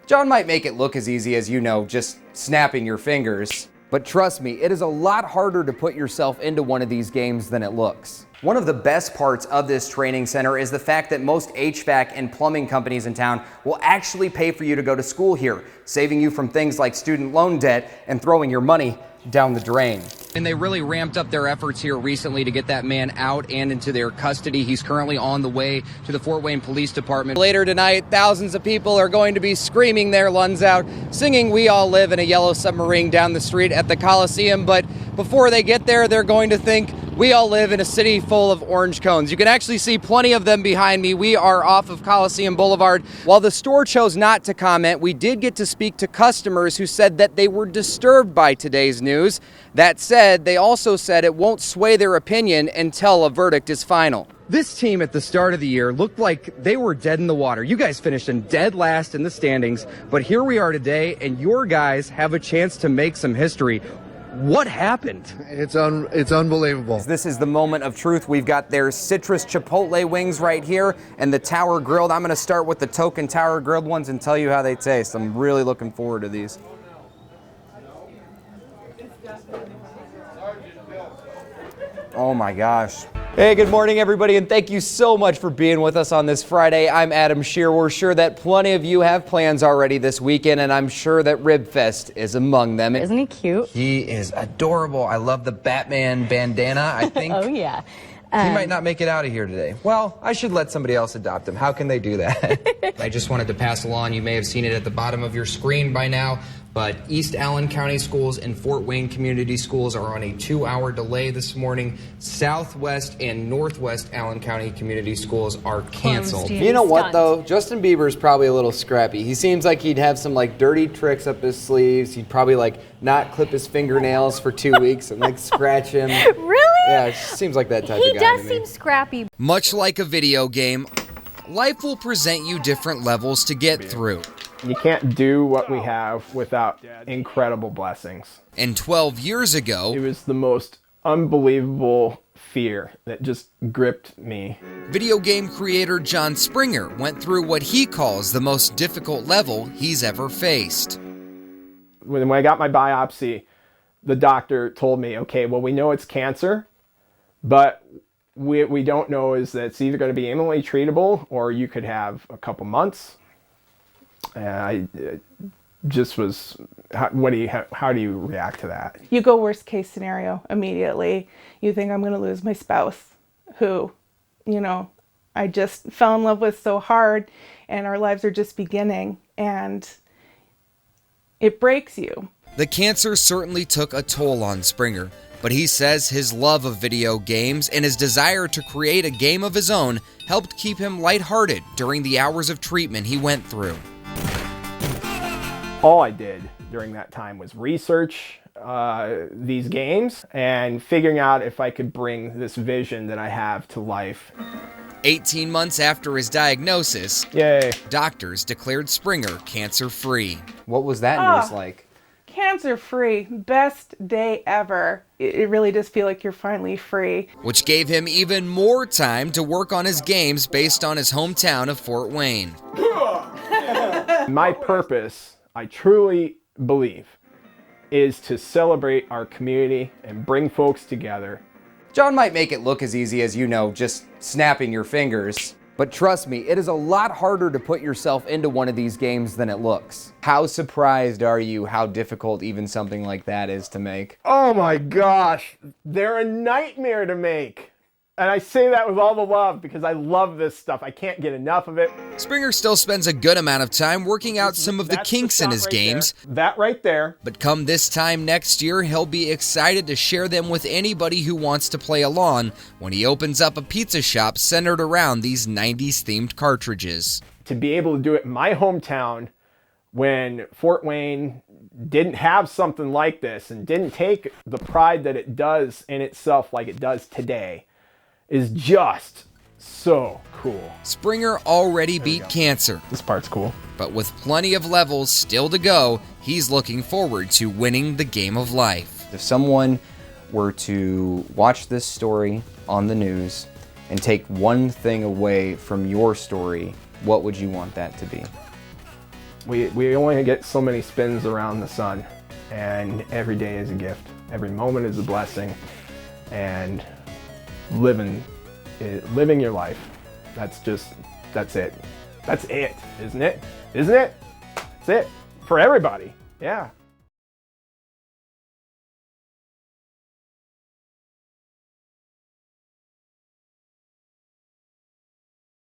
John might make it look as easy as, just snapping your fingers. But trust me, it is a lot harder to put yourself into one of these games than it looks. One of the best parts of this training center is the fact that most HVAC and plumbing companies in town will actually pay for you to go to school here, saving you from things like student loan debt and throwing your money down the drain. And they really ramped up their efforts here recently to get that man out and into their custody. He's currently on the way to the Fort Wayne Police Department. Later tonight, thousands of people are going to be screaming their lungs out, singing "We All Live in a Yellow Submarine" down the street at the Coliseum. But before they get there, they're going to think, we all live in a city full of orange cones. You can actually see plenty of them behind me. We are off of Coliseum Boulevard. While the store chose not to comment, we did get to speak to customers who said that they were disturbed by today's news. That said, they also said it won't sway their opinion until a verdict is final. This team at the start of the year looked like they were dead in the water. You guys finished in dead last in the standings, but here we are today, and your guys have a chance to make some history. What happened? It's unbelievable. This is the moment of truth. We've got their citrus chipotle wings right here and the tower grilled. I'm going to start with the token tower grilled ones and tell you how they taste. I'm really looking forward to these. Oh my gosh. Hey, good morning everybody, and thank you so much for being with us on this Friday. I'm Adam Shear. We're sure that plenty of you have plans already this weekend, and I'm sure that Rib Fest is among them. Isn't he cute? He is adorable. I love the Batman bandana, I think. Oh yeah. He might not make it out of here today. Well, I should let somebody else adopt him. How can they do that? I just wanted to pass along, you may have seen it at the bottom of your screen by now, but East Allen County Schools and Fort Wayne Community Schools are on a 2-hour delay this morning. Southwest and Northwest Allen County Community Schools are canceled. You know what though? Justin Bieber's probably a little scrappy. He seems like he'd have some dirty tricks up his sleeves. He'd probably not clip his fingernails for 2 weeks and scratch him. Really? Yeah, it seems like that type of guy. He does seem scrappy. Much like a video game, life will present you different levels to get through. You can't do what we have without incredible blessings. And 12 years ago, it was the most unbelievable fear that just gripped me. Video game creator John Springer went through what he calls the most difficult level he's ever faced. When I got my biopsy, the doctor told me, okay, well, we know it's cancer, but we don't know is that it's either going to be imminently treatable or you could have a couple months. I just was, how do you react to that? You go worst case scenario immediately. You think I'm going to lose my spouse who, I just fell in love with so hard, and our lives are just beginning, and it breaks you. The cancer certainly took a toll on Springer, but he says his love of video games and his desire to create a game of his own helped keep him lighthearted during the hours of treatment he went through. All I did during that time was research these games and figuring out if I could bring this vision that I have to life. 18 months after his diagnosis, yay, doctors declared Springer cancer-free. What was that news like? Cancer-free, best day ever. It really does feel like you're finally free. Which gave him even more time to work on his games based on his hometown of Fort Wayne. My purpose, I truly believe, is to celebrate our community and bring folks together. John might make it look as easy as, just snapping your fingers. But trust me, it is a lot harder to put yourself into one of these games than it looks. How surprised are you how difficult even something like that is to make? Oh my gosh, they're a nightmare to make. And I say that with all the love because I love this stuff. I can't get enough of it. Springer still spends a good amount of time working out some of the kinks in his games. That right there. But come this time next year, he'll be excited to share them with anybody who wants to play along when he opens up a pizza shop centered around these 90s themed cartridges. To be able to do it in my hometown when Fort Wayne didn't have something like this and didn't take the pride that it does in itself like it does today is just so cool. Springer already beat cancer. This part's cool. But with plenty of levels still to go, he's looking forward to winning the game of life. If someone were to watch this story on the news and take one thing away from your story, what would you want that to be? We only get so many spins around the sun, and every day is a gift. Every moment is a blessing, and living your life. That's it. That's it, isn't it? Isn't it? That's it for everybody. Yeah.